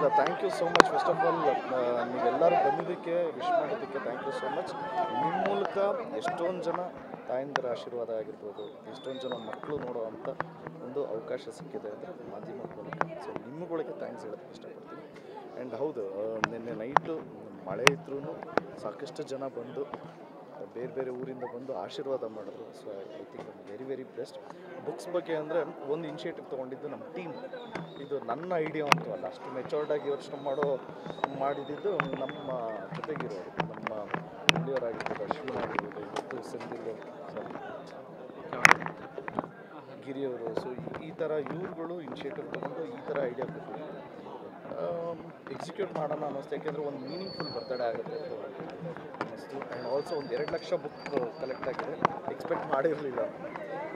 ಇಲ್ಲ, thank you so much. First of all ನೀವೆಲ್ಲರೂ ಬಂದಿದ್ದಕ್ಕೆ, ವಿಶ್ ಮಾಡೋದಕ್ಕೆ ಥ್ಯಾಂಕ್ ಯು ಸೋ ಮಚ್. ನಿಮ್ಮ ಮೂಲಕ ಎಷ್ಟೊಂದು ಜನ ತಾಯಂದಿರ ಆಶೀರ್ವಾದ ಆಗಿರ್ಬೋದು, ಎಷ್ಟೊಂದು ಜನ ಮಕ್ಕಳು ನೋಡುವಂಥ ಒಂದು ಅವಕಾಶ ಸಿಕ್ಕಿದೆ ಅಂದರೆ ಮಾಧ್ಯಮದ ಮೂಲಕ. ಸೊ ನಿಮ್ಮಗಳಿಗೆ ಥ್ಯಾಂಕ್ಸ್ ಹೇಳೋದಕ್ಕೆ ಇಷ್ಟಪಡ್ತೀನಿ. ಆ್ಯಂಡ್ ಹೌದು, ನಿನ್ನೆ ನೈಟು ಮಳೆ ಇದ್ರೂ ಸಾಕಷ್ಟು ಜನ ಬಂದು ಬೇರೆ ಬೇರೆ ಊರಿಂದ ಬಂದು ಆಶೀರ್ವಾದ ಮಾಡಿದ್ರು. So I think very very best. Books ಬಗ್ಗೆ ಅಂದರೆ ಒಂದು ಇನಿಷಿಯೇಟಿವ್ ತೊಗೊಂಡಿದ್ದು ನಮ್ಮ ಟೀಮ್. ಇದು ನನ್ನ ಐಡಿಯಾ ಅಂತೂ ಅಲ್ಲ, ಅಷ್ಟು ಮೆಚೋರ್ಡಾಗಿ ಯೋಚನೆ ಮಾಡಿದ್ದು ನಮ್ಮ ಜೊತೆಗಿರೋರು, ನಮ್ಮ ಇಲ್ಲಿಯವರಾಗಿರ್ಬೋದು, ಅಶ್ವಿನ್ ಆಗಿರ್ಬೋದು, ಇವತ್ತು ಸೆಂದಿಲ್, ಗಿರಿಯವರು. ಸೊ ಈ ಥರ ಇವ್ರುಗಳು ಇನಿಷಿಯೇಟಿವ್ ತೊಗೊಂಡು ಈ ಥರ ಐಡಿಯಾ ಕೊಟ್ಟು ಎಕ್ಸಿಕ್ಯೂಟ್ ಮಾಡೋಣ ಅನ್ನಿಸ್ತು. ಯಾಕೆಂದರೆ ಒಂದು ಮೀನಿಂಗ್ಫುಲ್ ಬರ್ತಡೇ ಆಗುತ್ತೆ ಅಂತ ಅನ್ನಿಸ್ತು. ಆ್ಯಂಡ್ ಆಲ್ಸೋ ಒಂದು 2 ಲಕ್ಷ ಬುಕ್ ಕಲೆಕ್ಟ್ ಆಗಿದೆ. ಎಕ್ಸ್ಪೆಕ್ಟ್ ಮಾಡಿರಲಿಲ್ಲ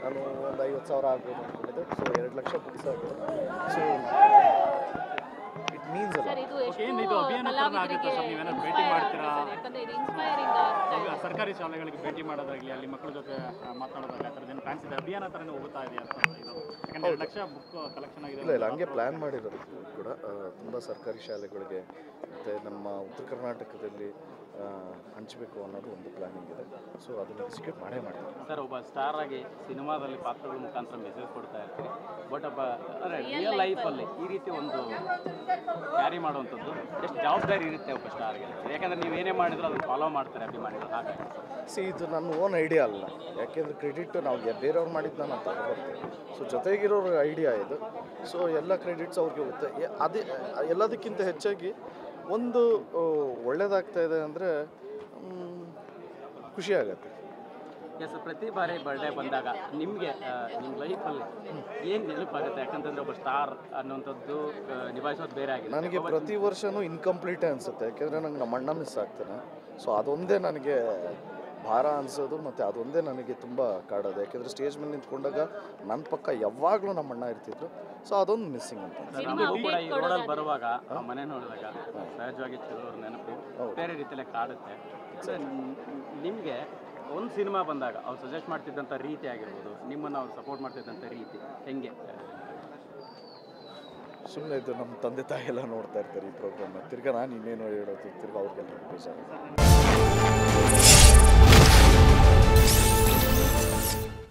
ನಾನು, ಒಂದು 50,000 ಆಗ್ಬೋದು ಅಂದ್ಕೊಂಡಿದ್ದೆ. ಸೊ 2 ಲಕ್ಷ ಬುಕ್ಸ್ ಆಗಿದೆ. ಸೊ ಇಟ್ ಮೀನ್ಸ್ ಸರ್ಕಾರಿ ಶಾಲೆಗಳಿಗೆ ಭೇಟಿ ಮಾಡೋದಾಗಲಿ, ಅಲ್ಲಿ ಮಕ್ಕಳ ಜೊತೆ ಮಾತಾಡೋದಾಗಲಿ, ಆ ಥರದ್ದೇನು ಪ್ಲಾನ್ಸ್ ಇದೆ? ಅಭಿಯಾನ ಥರನೇ ಹೋಗ್ತಾ ಇದೆ ಅಂತ ಇದು? ಯಾಕಂದರೆ 2 ಲಕ್ಷ ಬುಕ್ ಕಲೆಕ್ಷನ್ ಆಗಿದೆ. ಇಲ್ಲ, ಹಂಗೆ ಪ್ಲ್ಯಾನ್ ಮಾಡಿರೋದು ಕೂಡ ತುಂಬ ಸರ್ಕಾರಿ ಶಾಲೆಗಳಿಗೆ ಮತ್ತು ನಮ್ಮ ಉತ್ತರ ಕರ್ನಾಟಕದಲ್ಲಿ ಹಂಚಬೇಕು ಅನ್ನೋದು ಒಂದು ಪ್ಲಾನಿಂಗ್ ಇದೆ. ಸೊ ಅದನ್ನು ಎಕ್ಸಿಕ್ಯೂಟ್ ಮಾಡೇ ಮಾಡ್ತೀವಿ. ಸರ್, ಒಬ್ಬ ಸ್ಟಾರ್ ಆಗಿ ಸಿನಿಮಾದಲ್ಲಿ ಪಾತ್ರಗಳ ಮುಖಾಂತರ ಮೆಸೇಜ್ ಕೊಡ್ತಾ ಇರ್ತೀರಿ. ಬಟ್ ಒಬ್ಬ ರಿಯಲ್ ಲೈಫಲ್ಲಿ ಈ ರೀತಿ ಒಂದು ಕ್ಯಾರಿ ಮಾಡುವಂಥದ್ದು ಎಷ್ಟು ಜವಾಬ್ದಾರಿ ಇರುತ್ತೆ ಒಬ್ಬ ಸ್ಟಾರ್ಗೆ? ಯಾಕಂದರೆ ನೀವೇನೇ ಮಾಡಿದ್ರು ಅದನ್ನು ಫಾಲೋ ಮಾಡ್ತಾರೆ ಅಭಿಮಾನಿಗಳು. ಹಾಗಾಗಿ ಇದು ನನ್ನ ಓನ್ ಐಡಿಯಾ ಅಲ್ಲ, ಯಾಕೆಂದರೆ ಕ್ರೆಡಿಟ್ ನಾವು ಬೇರೆಯವ್ರು ಮಾಡಿದ್ದು ನಾನು ತಗೊಬರ್ತೇನೆ. ಸೊ ಜೊತೆಗಿರೋರ ಐಡಿಯಾ ಇದು. ಸೊ ಎಲ್ಲ ಕ್ರೆಡಿಟ್ಸ್ ಅವ್ರಿಗೆ ಹೋಗುತ್ತೆ. ಅದೇ ಎಲ್ಲದಕ್ಕಿಂತ ಹೆಚ್ಚಾಗಿ ಒಂದು ಒಳ್ಳೇದಾಗ್ತಾ ಇದೆ ಅಂದರೆ ಖುಷಿ ಆಗುತ್ತೆ. ಎಸ್, ಪ್ರತಿ ಬಾರಿ ಬರ್ಡೇ ಬಂದಾಗ ನಿಮಗೆ ನಿಮ್ಮ ಲೈಫಲ್ಲಿ ಏನು ನೆನಪಾಗುತ್ತೆ? ಯಾಕಂತಂದರೆ ಒಬ್ಬ ಸ್ಟಾರ್ ಅನ್ನುವಂಥದ್ದು ನಿಭಾಯಿಸೋದು ಬೇರೆ ಆಗಿದೆ. ನನಗೆ ಪ್ರತಿ ವರ್ಷವೂ ಇನ್ಕಂಪ್ಲೀಟೇ ಅನಿಸುತ್ತೆ. ಯಾಕೆಂದರೆ ನಂಗೆ ನಮ್ಮ ಅಣ್ಣ ಮಿಸ್ ಆಗ್ತಾನೆ. ಸೊ ಅದೊಂದೇ ನನಗೆ ಭಾರ ಅನಿಸೋದು, ಮತ್ತು ಅದೊಂದೇ ನನಗೆ ತುಂಬ ಕಾಡೋದು. ಯಾಕೆಂದರೆ ಸ್ಟೇಜ್ ಮೇಲೆ ನಿಂತ್ಕೊಂಡಾಗ ನನ್ನ ಪಕ್ಕ ಯಾವಾಗಲೂ ನಮ್ಮ ಅಣ್ಣ ಇರ್ತಿದ್ರು. ಸೊ ಅದೊಂದು ಮಿಸ್ಸಿಂಗ್ ಅಂತ. ನಮಗೂ ಕೂಡ ಈ ರೋಡಲ್ಲಿ ಬರುವಾಗ ಮನೆ ನೋಡಿದಾಗ ಸಹಜವಾಗಿ ಕೆಲವರು ನೆನಪು ಬೇರೆ ರೀತಿಯಲ್ಲೇ ಕಾಡುತ್ತೆ. ನಿಮಗೆ ಒಂದು ಸಿನಿಮಾ ಬಂದಾಗ ಅವ್ರು ಸಜೆಸ್ಟ್ ಮಾಡ್ತಿದ್ದಂಥ ರೀತಿ ಆಗಿರ್ಬೋದು, ನಿಮ್ಮನ್ನು ಅವ್ರು ಸಪೋರ್ಟ್ ಮಾಡ್ತಿದ್ದಂಥ ರೀತಿ ಹೆಂಗೆ? ಸುಮ್ಮನೆ ಇದು ನಮ್ಮ ತಂದೆ ತಾಯಿ ಎಲ್ಲ ನೋಡ್ತಾ ಇರ್ತಾರೆ ಈ ಪ್ರೋಗ್ರಾಮ್ನ. ತಿರ್ಗಾ ನಾನು ಇನ್ನೇನು ಹೇಳೋದು, ತಿರ್ಗಾ ಅವ್ರಿಗೆಲ್ಲ ಬೇಜಾರು.